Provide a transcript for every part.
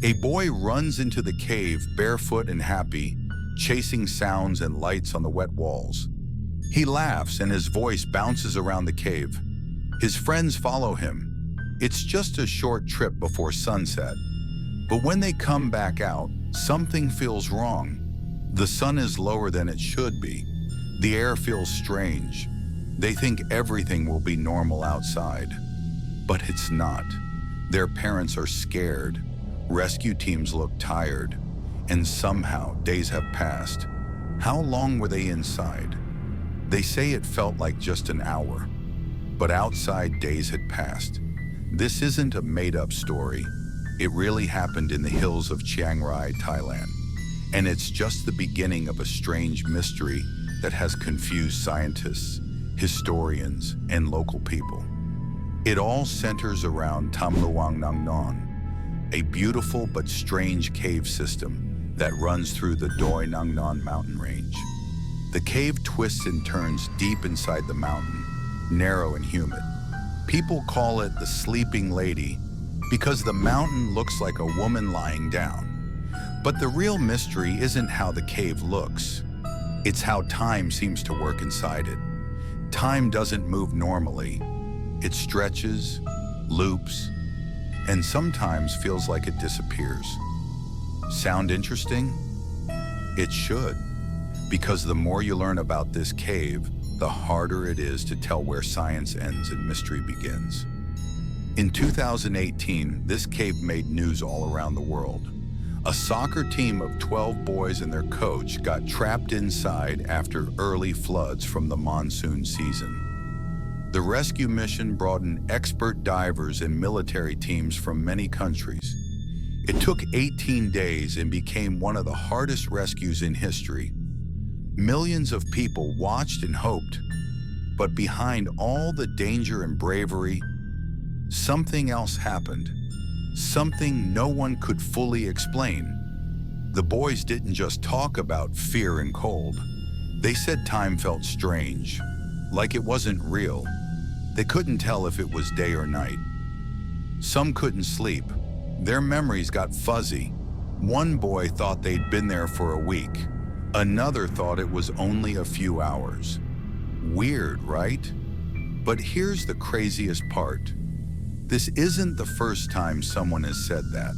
A boy runs into the cave barefoot and happy, chasing sounds and lights on the wet walls. He laughs and his voice bounces around the cave. His friends follow him. It's just a short trip before sunset. But when they come back out, something feels wrong. The sun is lower than it should be. The air feels strange. They think everything will be normal outside. But it's not. Their parents are scared. Rescue teams look tired. And somehow days have passed. How long were they inside? They say it felt like just an hour. But outside, days had passed. This isn't a made-up story. It really happened in the hills of Chiang Rai, Thailand. And it's just the beginning of a strange mystery that has confused scientists, historians, and local people. It all centers around Tham Luang Nang Non, a beautiful but strange cave system that runs through the Doi Nang Non mountain range. The cave twists and turns deep inside the mountain, narrow and humid. People call it the Sleeping Lady because the mountain looks like a woman lying down. But the real mystery isn't how the cave looks. It's how time seems to work inside it. Time doesn't move normally. It stretches, loops, and sometimes feels like it disappears. Sound interesting? It should, because the more you learn about this cave, the harder it is to tell where science ends and mystery begins. In 2018, this cave made news all around the world. A soccer team of 12 boys and their coach got trapped inside after early floods from the monsoon season. The rescue mission brought in expert divers and military teams from many countries. It took 18 days and became one of the hardest rescues in history. Millions of people watched and hoped, but behind all the danger and bravery, something else happened. Something no one could fully explain. The boys didn't just talk about fear and cold. They said time felt strange, like it wasn't real. They couldn't tell if it was day or night. Some couldn't sleep. Their memories got fuzzy. One boy thought they'd been there for a week. Another thought it was only a few hours. Weird, right? But here's the craziest part. This isn't the first time someone has said that.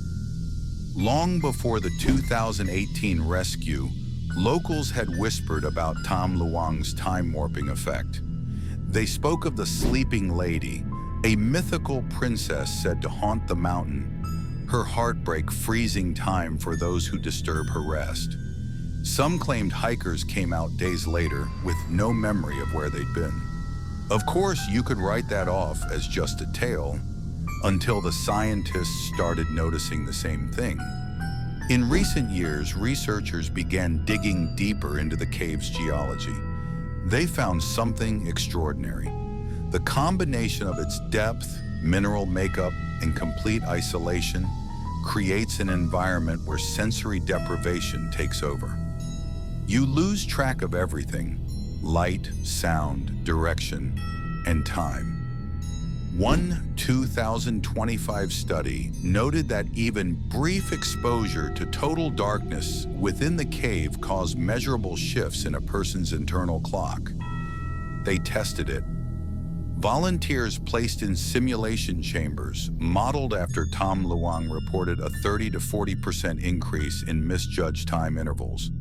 Long before the 2018 rescue, locals had whispered about Tham Luang's time-warping effect. They spoke of the Sleeping Lady, a mythical princess said to haunt the mountain, her heartbreak freezing time for those who disturb her rest. Some claimed hikers came out days later with no memory of where they'd been. Of course, you could write that off as just a tale, until the scientists started noticing the same thing. In recent years, researchers began digging deeper into the cave's geology. They found something extraordinary. The combination of its depth, mineral makeup, and complete isolation creates an environment where sensory deprivation takes over. You lose track of everything: light, sound, direction, and time. One 2025 study noted that even brief exposure to total darkness within the cave caused measurable shifts in a person's internal clock. They tested it. Volunteers placed in simulation chambers, modeled after Tham Luang, reported a 30 to 40% increase in misjudged time intervals.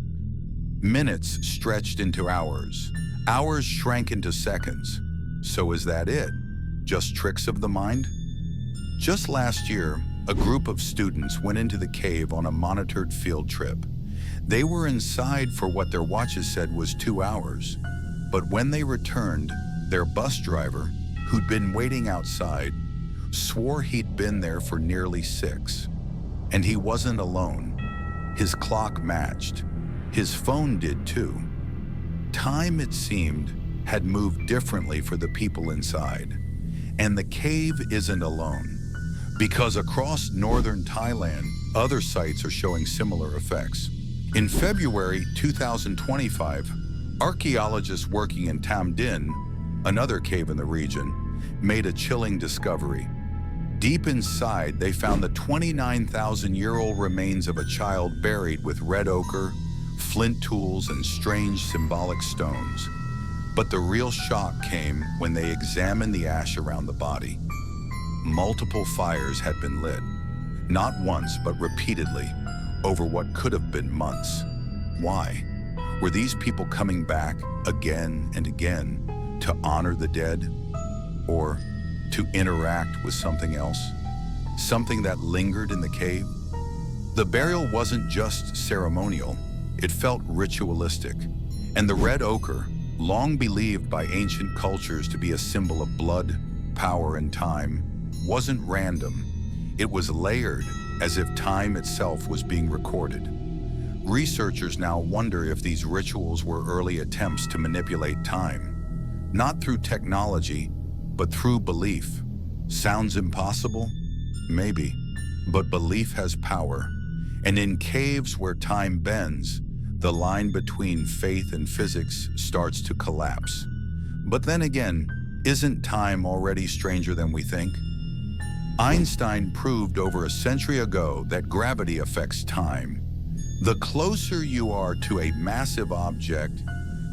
Minutes stretched into hours. Hours shrank into seconds. So is that it? Just tricks of the mind? Just last year, a group of students went into the cave on a monitored field trip. They were inside for what their watches said was 2 hours. But when they returned, their bus driver, who'd been waiting outside, swore he'd been there for nearly 6. And he wasn't alone. His clock matched. His phone did too. Time, it seemed, had moved differently for the people inside. And the cave isn't alone, because across northern Thailand, other sites are showing similar effects. In February 2025, archaeologists working in Tham Dinh, another cave in the region, made a chilling discovery. Deep inside, they found the 29,000-year-old remains of a child buried with red ochre, flint tools, and strange symbolic stones. But the real shock came when they examined the ash around the body. Multiple fires had been lit, not once but repeatedly, over what could have been months. Why? Were these people coming back again and again to honor the dead? Or to interact with something else? Something that lingered in the cave? The burial wasn't just ceremonial, it felt ritualistic. And the red ochre, long believed by ancient cultures to be a symbol of blood, power, and time, wasn't random. It was layered, as if time itself was being recorded. Researchers now wonder if these rituals were early attempts to manipulate time, not through technology, but through belief. Sounds impossible? Maybe, but belief has power. And in caves where time bends, the line between faith and physics starts to collapse. But then again, isn't time already stranger than we think? Einstein proved over a century ago that gravity affects time. The closer you are to a massive object,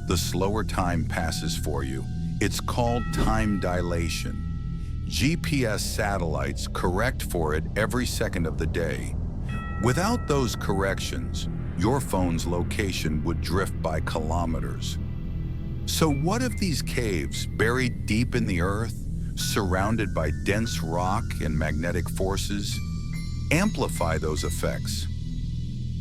the slower time passes for you. It's called time dilation. GPS satellites correct for it every second of the day. Without those corrections, your phone's location would drift by kilometers. So what if these caves, buried deep in the earth, surrounded by dense rock and magnetic forces, amplify those effects?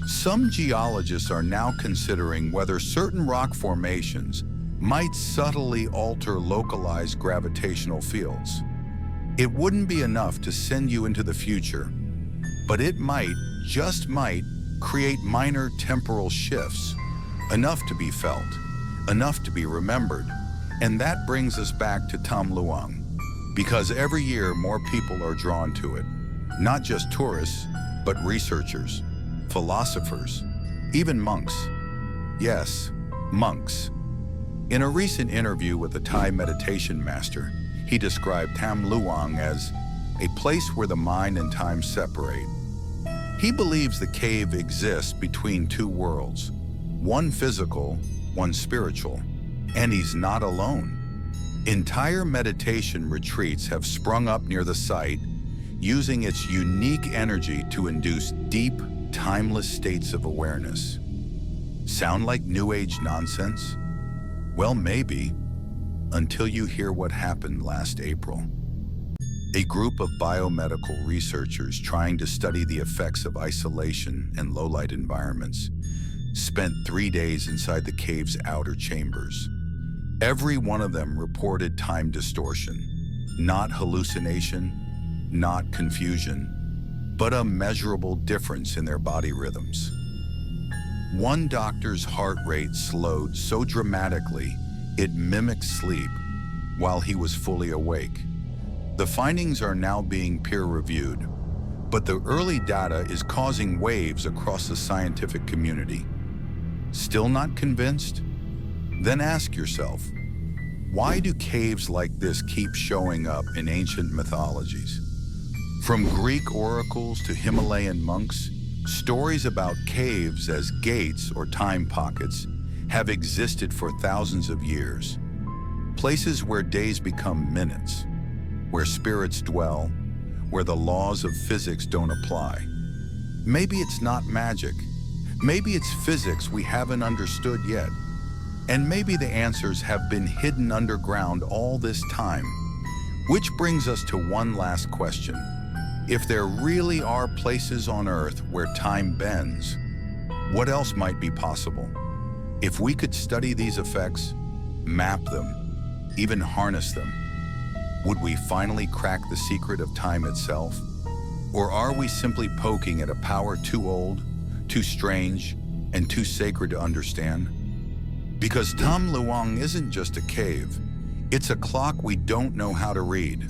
Some geologists are now considering whether certain rock formations might subtly alter localized gravitational fields. It wouldn't be enough to send you into the future, but it might, just might, create minor temporal shifts, enough to be felt, enough to be remembered. And that brings us back to Tham Luang, because every year more people are drawn to it. Not just tourists, but researchers, philosophers, even monks. Yes, monks. In a recent interview with a Thai meditation master, he described Tham Luang as a place where the mind and time separate. He believes the cave exists between two worlds, one physical, one spiritual, and he's not alone. Entire meditation retreats have sprung up near the site, using its unique energy to induce deep, timeless states of awareness. Sound like New Age nonsense? Well, maybe, until you hear what happened last April. A group of biomedical researchers trying to study the effects of isolation and low-light environments spent 3 days inside the cave's outer chambers. Every one of them reported time distortion, not hallucination, not confusion, but a measurable difference in their body rhythms. One doctor's heart rate slowed so dramatically it mimicked sleep while he was fully awake. The findings are now being peer-reviewed, but the early data is causing waves across the scientific community. Still not convinced? Then ask yourself, why do caves like this keep showing up in ancient mythologies? From Greek oracles to Himalayan monks, stories about caves as gates or time pockets have existed for thousands of years. Places where days become minutes, where spirits dwell, where the laws of physics don't apply. Maybe it's not magic. Maybe it's physics we haven't understood yet. And maybe the answers have been hidden underground all this time. Which brings us to one last question. If there really are places on Earth where time bends, what else might be possible? If we could study these effects, map them, even harness them, would we finally crack the secret of time itself? Or are we simply poking at a power too old, too strange, and too sacred to understand? Because Tham Luang isn't just a cave, it's a clock we don't know how to read.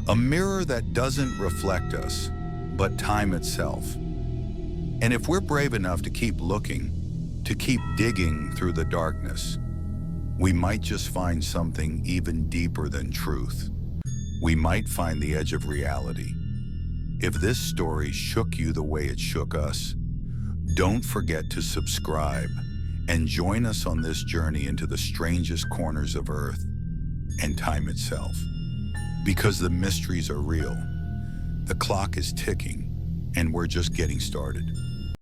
A mirror that doesn't reflect us, but time itself. And if we're brave enough to keep looking, to keep digging through the darkness, we might just find something even deeper than truth. We might find the edge of reality. If this story shook you the way it shook us, don't forget to subscribe and join us on this journey into the strangest corners of Earth and time itself. Because the mysteries are real, the clock is ticking, and we're just getting started.